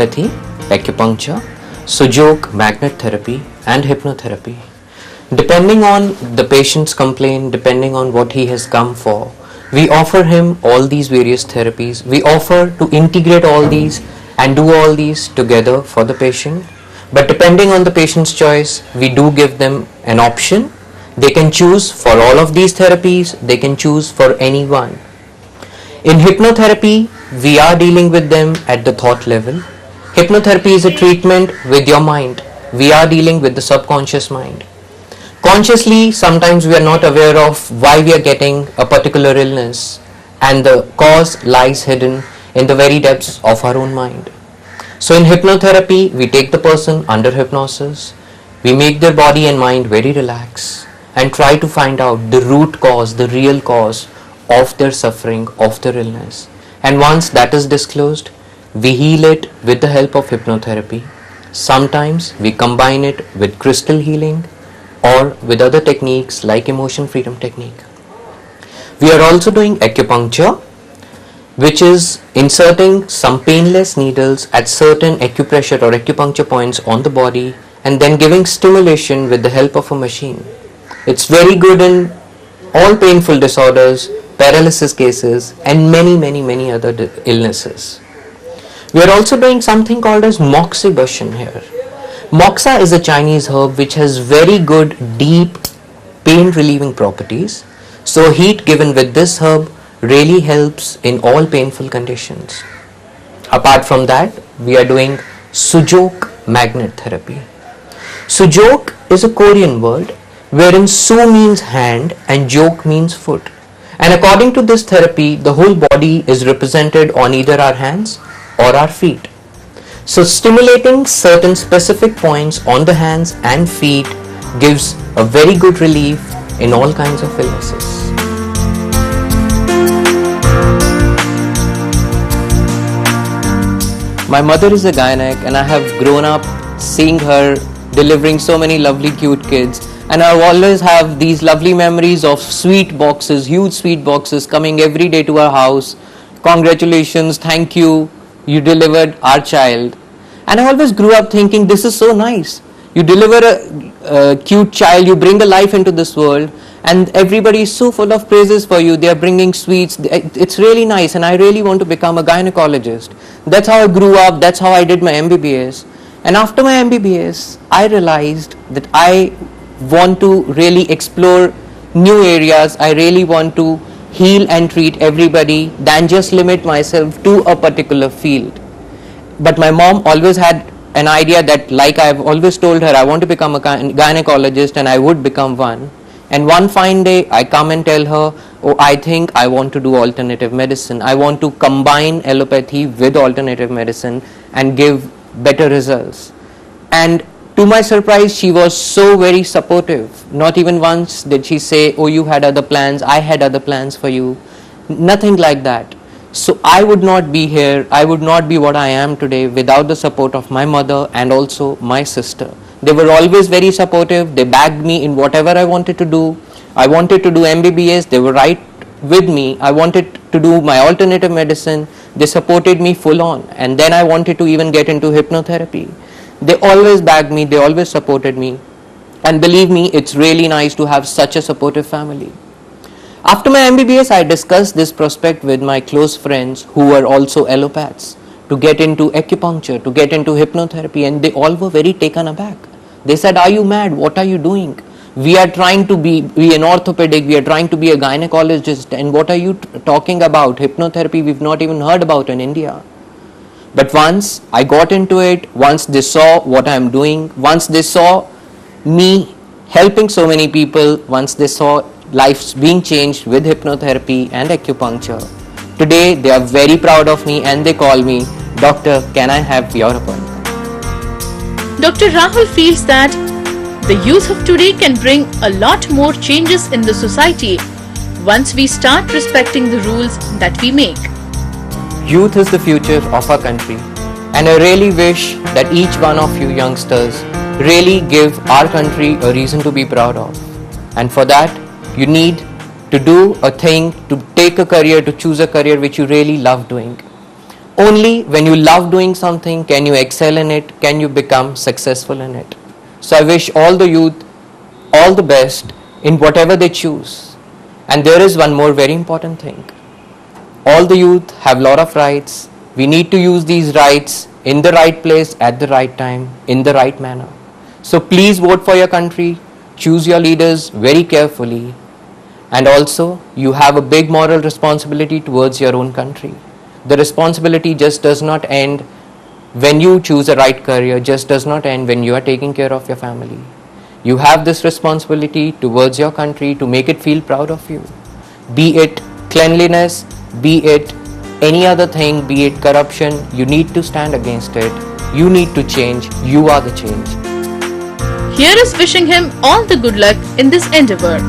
allopathy, acupuncture, Sujok magnet therapy and hypnotherapy. Depending on the patient's complaint, depending on what he has come for, we offer him all these various therapies. We offer to integrate all these and do all these together for the patient. But depending on the patient's choice, we do give them an option. They can choose for all of these therapies, they can choose for any one. In hypnotherapy, we are dealing with them at the thought level. Hypnotherapy is a treatment with your mind. We are dealing with the subconscious mind. Consciously, sometimes we are not aware of why we are getting a particular illness, and the cause lies hidden in the very depths of our own mind. So in hypnotherapy, we take the person under hypnosis, we make their body and mind very relaxed and try to find out the root cause, the real cause of their suffering, of their illness. And once that is disclosed, we heal it with the help of hypnotherapy. Sometimes we combine it with crystal healing or with other techniques like emotion freedom technique. We are also doing acupuncture, which is inserting some painless needles at certain acupressure or acupuncture points on the body and then giving stimulation with the help of a machine. It's very good in all painful disorders, paralysis cases and many other illnesses. We are also doing something called as moxibustion here. Moxa is a Chinese herb which has very good deep pain relieving properties. So heat given with this herb really helps in all painful conditions. Apart from that, we are doing Sujok magnet therapy. Sujok is a Korean word wherein Su means hand and Jok means foot. And according to this therapy, the whole body is represented on either our hands or our feet. So stimulating certain specific points on the hands and feet gives a very good relief in all kinds of illnesses. My mother is a gynec and I have grown up seeing her delivering so many lovely cute kids, and I always have these lovely memories of sweet boxes, huge sweet boxes coming every day to our house. Congratulations, thank you, you delivered our child. And I always grew up thinking, this is so nice. You deliver a cute child, you bring a life into this world, and everybody is so full of praises for you. They are bringing sweets. It's really nice, and I really want to become a gynecologist. That's how I grew up. That's how I did my MBBS. And after my MBBS, I realized that I want to really explore new areas. I really want to heal and treat everybody than just limit myself to a particular field. But my mom always had an idea that, like I've always told her, I want to become a gynecologist, and I would become one. And one fine day, I come and tell her, oh, I think I want to do alternative medicine. I want to combine allopathy with alternative medicine and give better results. And to my surprise, she was so very supportive. Not even once did she say, oh, you had other plans, I had other plans for you. Nothing like that. So I would not be here, I would not be what I am today without the support of my mother and also my sister. They were always very supportive. They backed me in whatever I wanted to do. I wanted to do MBBS, they were right with me. I wanted to do my alternative medicine. They supported me full on. And then I wanted to even get into hypnotherapy. They always backed me, they always supported me. And believe me, it's really nice to have such a supportive family. After my MBBS, I discussed this prospect with my close friends who were also allopaths to get into acupuncture, to get into hypnotherapy, and they all were very taken aback. They said, are you mad? What are you doing? We are trying to be an orthopedic, we are trying to be a gynecologist, and what are you talking about? Hypnotherapy we've not even heard about in India. But once I got into it, once they saw what I'm doing, once they saw me helping so many people, once they saw lives being changed with hypnotherapy and acupuncture, today they are very proud of me and they call me, Doctor, can I have your appointment? Dr. Rahul feels that the youth of today can bring a lot more changes in the society once we start respecting the rules that we make. Youth is the future of our country, and I really wish that each one of you youngsters really give our country a reason to be proud of. And for that, you need to do a thing, to take a career, to choose a career which you really love doing. Only when you love doing something can you excel in it, can you become successful in it. So I wish all the youth all the best in whatever they choose. And there is one more very important thing. All the youth have lot of rights. We need to use these rights in the right place, at the right time, in the right manner. So please vote for your country, choose your leaders very carefully, and also you have a big moral responsibility towards your own country. The responsibility just does not end when you choose a right career, just does not end when you are taking care of your family. You have this responsibility towards your country to make it feel proud of you. Be it cleanliness, be it any other thing, be it corruption, you need to stand against it. You need to change. You are the change. Here is wishing him all the good luck in this endeavor.